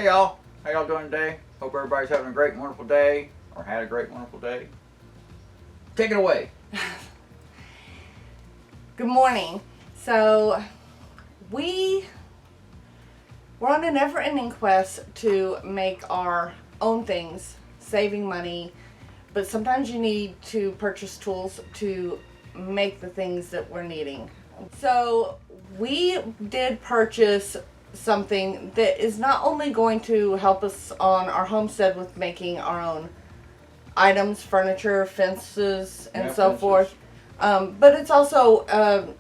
Hey y'all, how y'all doing today? Hope everybody's having a great and wonderful day, or had a great wonderful day. Take it away. Good morning. So we're on a never-ending quest to make our own things, saving money, but sometimes you need to purchase tools to make the things that we're needing. So we did purchase something that is not only going to help us on our homestead with making our own items, furniture, fences, and forth, but it's also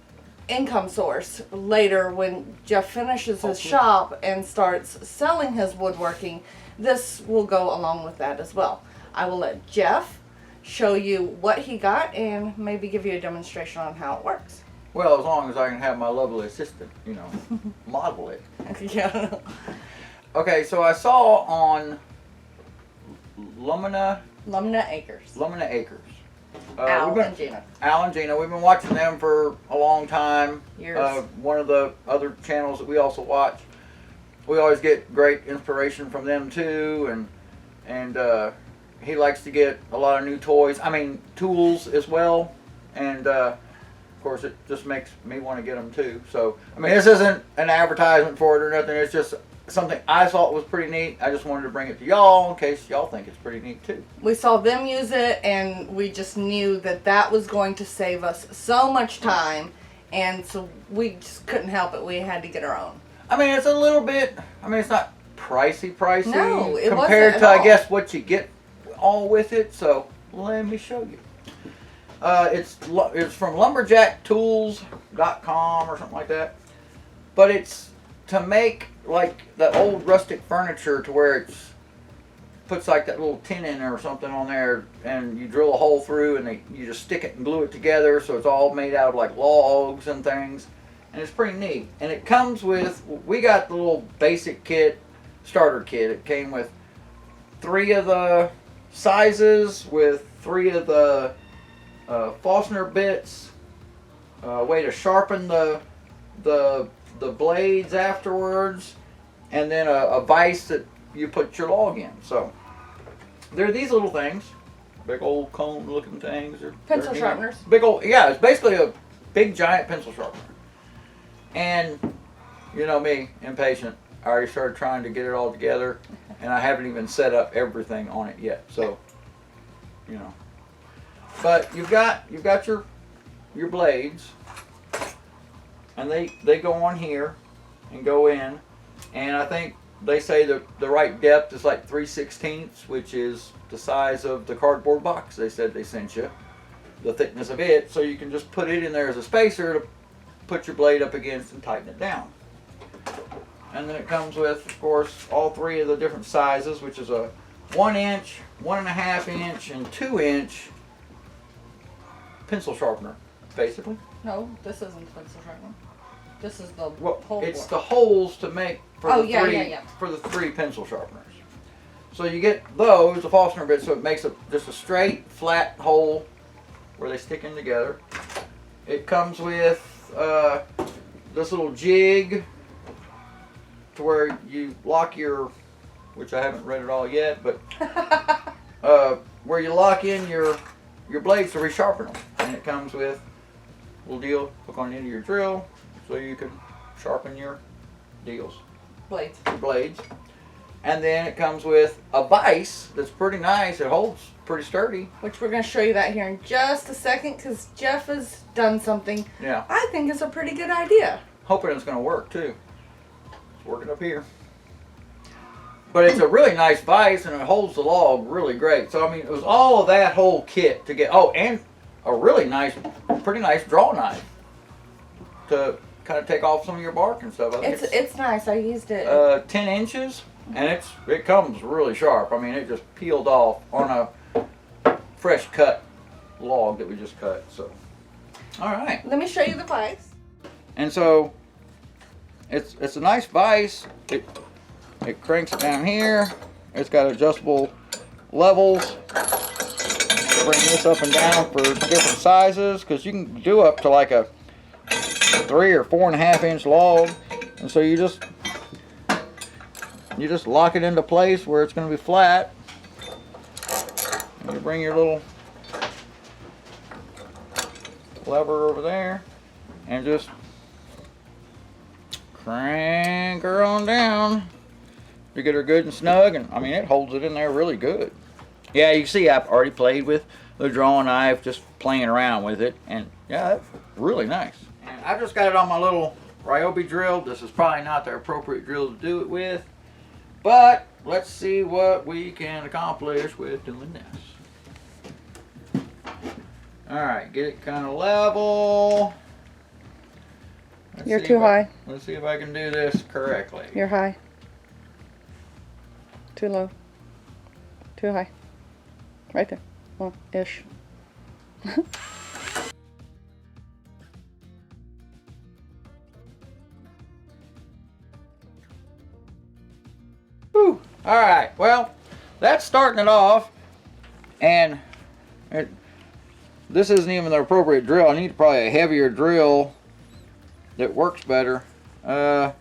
income source later when Jeff finishes his shop and starts selling his woodworking. This will go along with that as well. I will let Jeff show you what he got and maybe give you a demonstration on how it works. Well, as long as I can have my lovely assistant, model it. Yeah. Okay, so I saw on Lumina Acres. Al and Gina. Al and Gina. We've been watching them for a long time. Years. One of the other channels that we also watch. We always get great inspiration from them too, and he likes to get a lot of new toys. I mean, tools as well, and of course it just makes me want to get them too. So I mean, this isn't an advertisement for it or nothing. It's just something I thought was pretty neat. I just wanted to bring it to y'all in case y'all think it's pretty neat too. We saw them use it and we just knew that was going to save us so much time, and so we just couldn't help it. We had to get our own. I mean, it's a little bit, it's not pricey No, it compared wasn't to, at all. I guess, what you get all with it. So let me show you. It's from lumberjacktools.com or something like that. But it's to make like the old rustic furniture to where it's puts like that little tin in or something on there, and you drill a hole through and you just stick it and glue it together, so it's all made out of like logs and things, and it's pretty neat. And it comes with, we got the little basic kit, starter kit. It came with 3 of the sizes, with 3 of the Forstner bits, way to sharpen the blades afterwards, and then a vise that you put your log in. So they're these little things, big old cone looking things. Pencil sharpeners. Big old, yeah, it's basically a big giant pencil sharpener. And you know me, impatient. I already started trying to get it all together, and I haven't even set up everything on it yet. So, but you've got your blades, and they go on here and go in, and I think they say the right depth is like 3/16, which is the size of the cardboard box they said they sent you, the thickness of it, so you can just put it in there as a spacer to put your blade up against and tighten it down. And then it comes with, of course, all 3 of the different sizes, which is a 1 inch, 1.5 inch, and 2 inch pencil sharpener, basically. No, this isn't pencil sharpener. This is the hole. It's the holes to make for for the 3 pencil sharpeners. So you get those, the Forstner bit, so it makes just a straight, flat hole where they stick in together. It comes with this little jig to where you lock your, which I haven't read it all yet, but where you lock in your blades to resharpen them. And it comes with a little deal, hook on the end of your drill, so you can sharpen your blades. And then it comes with a vise that's pretty nice. It holds pretty sturdy. Which we're going to show you that here in just a second, because Jeff has done something I think is a pretty good idea. Hoping it's going to work too. It's working up here. But it's a really nice vise, and it holds the log really great. So I mean, it was all of that whole kit to get, and a really nice, pretty nice draw knife to kind of take off some of your bark and stuff. It's nice. I used it. 10 inches, and it comes really sharp. I mean, it just peeled off on a fresh cut log that we just cut. So, all right. Let me show you the vise. And so, it's a nice vise. It cranks it down here. It's got adjustable levels. Bring this up and down for different sizes, because you can do up to like a 3 or 4.5 inch log. And so you just you just lock it into place where it's going to be flat. And you bring your little lever over there and just crank her on down to get her good and snug. And I mean, it holds it in there really good. Yeah, you see I've already played with the drawing knife, just playing around with it, and yeah, that's really nice. And I just got it on my little Ryobi drill. This is probably not the appropriate drill to do it with, but let's see what we can accomplish with doing this. Alright, get it kind of level. You're too high. Let's see if I can do this correctly. You're high. Too low. Too high. Right there. Well, ish. Whew. Alright, well, that's starting it off. And this isn't even the appropriate drill. I need probably a heavier drill that works better. Yeah,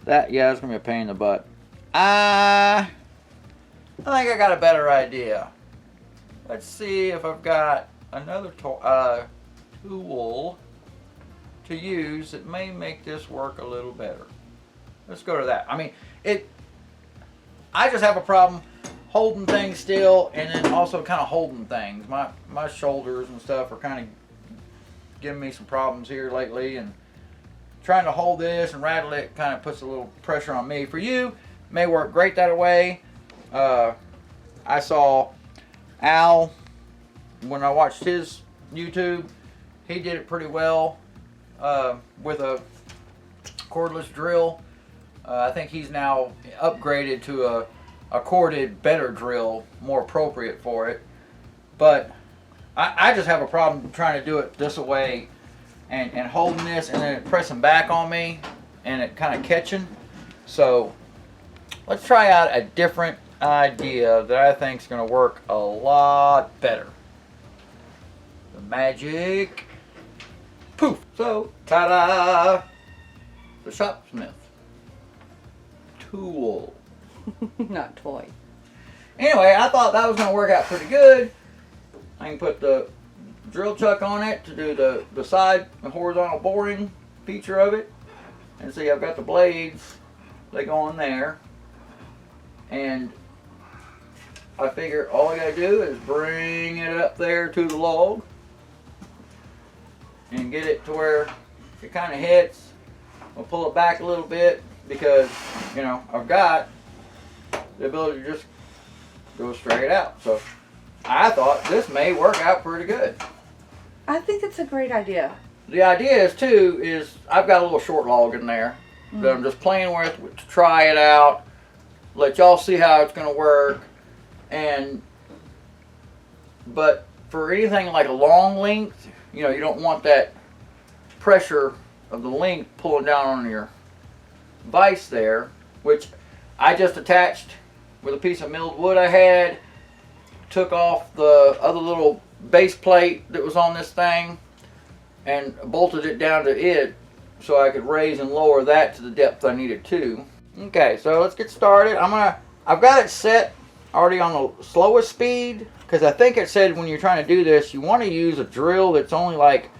it's gonna be a pain in the butt. I think I got a better idea. Let's see if I've got another tool to use that may make this work a little better. Let's go to that. I mean, I just have a problem holding things still, and then also kind of holding things. My shoulders and stuff are kind of giving me some problems here lately, and trying to hold this and rattle it kind of puts a little pressure on me. For you, may work great that way. I saw Al, when I watched his YouTube, he did it pretty well with a cordless drill. I think he's now upgraded to a corded, better drill, more appropriate for it. But I just have a problem trying to do it this way and holding this and then it pressing back on me and it kind of catching. So let's try out a different idea that I think is going to work a lot better. The magic poof. So, ta-da! The Shopsmith tool. Not toy. Anyway, I thought that was going to work out pretty good. I can put the drill chuck on it to do the side, the horizontal boring feature of it. And see, I've got the blades. They go on there. And I figure all I got to do is bring it up there to the log and get it to where it kind of hits. I'll pull it back a little bit because, you know, I've got the ability to just go straight out. So I thought this may work out pretty good. I think it's a great idea. The idea is too, I've got a little short log in there that I'm just playing with to try it out, let y'all see how it's going to work. But for anything like a long length, you know, you don't want that pressure of the length pulling down on your vise there, which I just attached with a piece of milled wood I had, took off the other little base plate that was on this thing and bolted it down to it so I could raise and lower that to the depth I needed to. Okay, so let's get started. I've got it set already on the slowest speed because I think it said when you're trying to do this you want to use a drill that's only like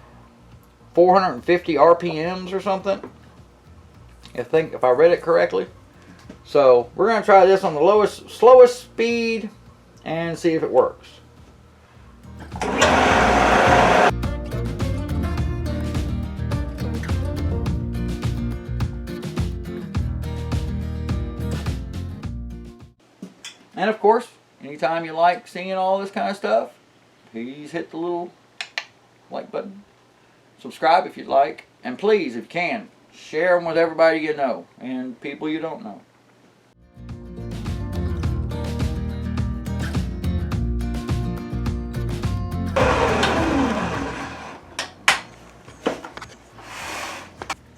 450 RPMs or something. If I read it correctly. So we're going to try this on the slowest speed and see if it works. And of course, anytime you like seeing all this kind of stuff, please hit the little like button. Subscribe if you'd like. And please, if you can, share them with everybody you know and people you don't know.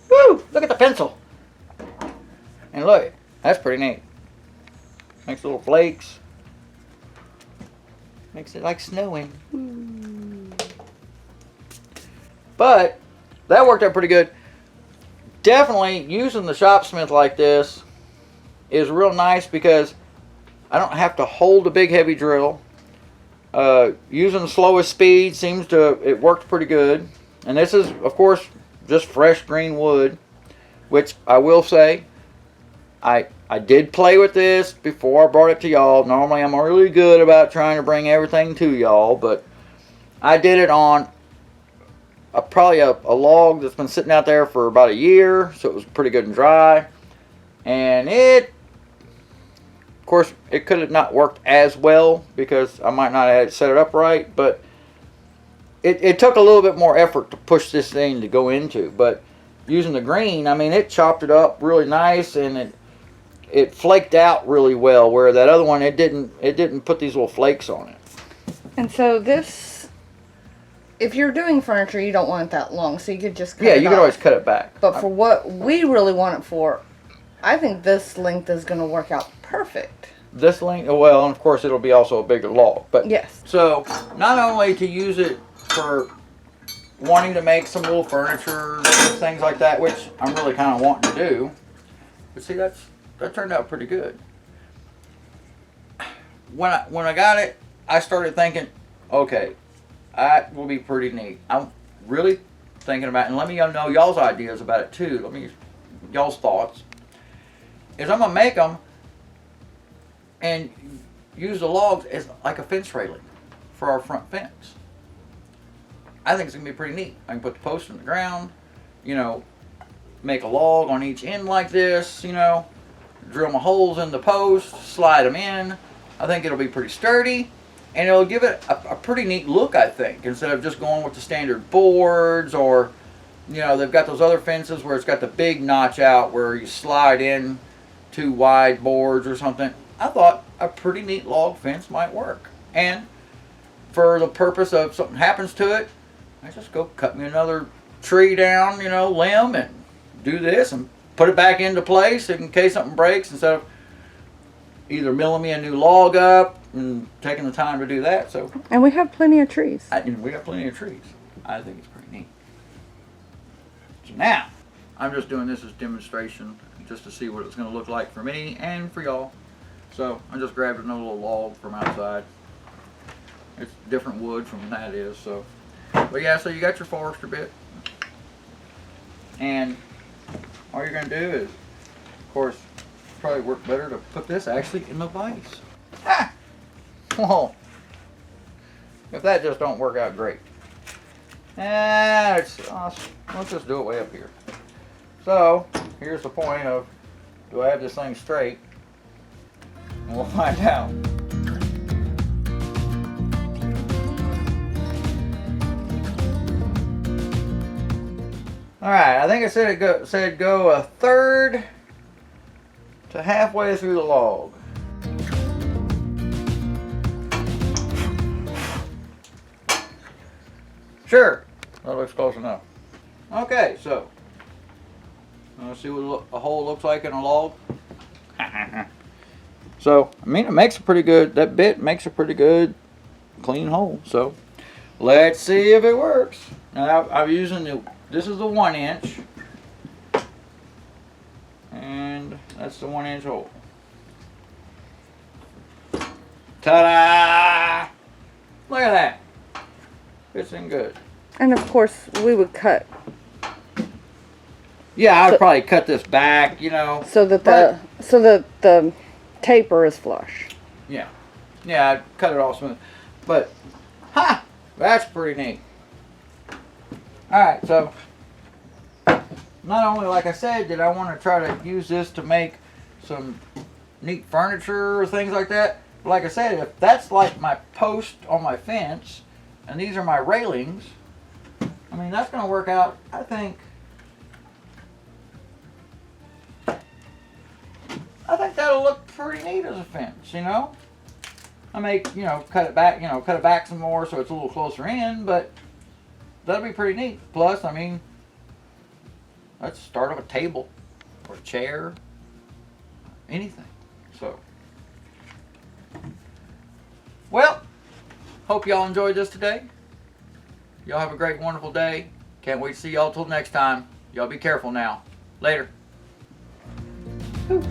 Woo! Look at the pencil. And look, that's pretty neat. Makes little flakes. Makes it like snowing. But that worked out pretty good. Definitely using the Shopsmith like this is real nice because I don't have to hold a big heavy drill. Using the slowest speed it worked pretty good. And this is, of course, just fresh green wood, which I will say, I did play with this before I brought it to y'all. Normally I'm really good about trying to bring everything to y'all, but I did it on probably a log that's been sitting out there for about a year, so it was pretty good and dry. And of course, it could have not worked as well because I might not have set it up right, but it took a little bit more effort to push this thing to go into. But using the green, I mean, it chopped it up really nice, and it flaked out really well, where that other one, it didn't put these little flakes on it. And so this, if you're doing furniture, you don't want it that long, so you could just cut Yeah, it you could off. always cut it back. But for what we really want it for, I think this length is going to work out perfect. This length, well, and of course it'll be also a bigger log. But yes. So, not only to use it for wanting to make some little furniture, things like that, which I'm really kind of wanting to do. But see, that turned out pretty good. When I got it, I started thinking, okay, that will be pretty neat. I'm really thinking about, and let me know y'all's ideas about it too. Y'all's thoughts. Is I'm gonna make them and use the logs as like a fence railing for our front fence. I think it's gonna be pretty neat. I can put the post in the ground, make a log on each end like this, drill my holes in the post, slide them in. I think it'll be pretty sturdy, and it'll give it a pretty neat look, I think, instead of just going with the standard boards, or they've got those other fences where it's got the big notch out where you slide in 2 wide boards or something. I thought a pretty neat log fence might work. And for the purpose of something happens to it, I just go cut me another tree down, limb, and do this and put it back into place in case something breaks, instead of either milling me a new log up and taking the time to do that. So, and we have plenty of trees. We got plenty of trees. I think it's pretty neat. So now, I'm just doing this as demonstration, just to see what it's going to look like for me and for y'all. So I just grabbed another little log from outside. It's different wood from that is. So, but yeah, so you got your forester bit, and all you're going to do is, of course, probably work better to put this actually in the vise. Ah! Whoa! If that just don't work out great. Let's just do it way up here. So here's the point of, do I have this thing straight? And we'll find out. All right, I think it said go 1/3 to halfway through the log. Sure, that looks close enough. Okay, so let's see what a hole looks like in a log. So, it makes a pretty good, that bit makes a pretty good clean hole. So, let's see if it works. Now, I'm using this is the 1 inch. And that's the 1 inch hole. Ta-da! Look at that. Fits in good. And of course, we would cut. Yeah, I'd probably cut this back, So that the taper is flush. Yeah. Yeah, I'd cut it all smooth. But, that's pretty neat. Alright, so, not only, like I said, did I want to try to use this to make some neat furniture or things like that, but like I said, if that's like my post on my fence, and these are my railings, that's going to work out, I think that'll look pretty neat as a fence, I may, cut it back some more so it's a little closer in, but that'll be pretty neat. Plus, let's start up a table or a chair, anything. So, well, hope y'all enjoyed this today. Y'all have a great, wonderful day. Can't wait to see y'all till next time. Y'all be careful now. Later. Whew.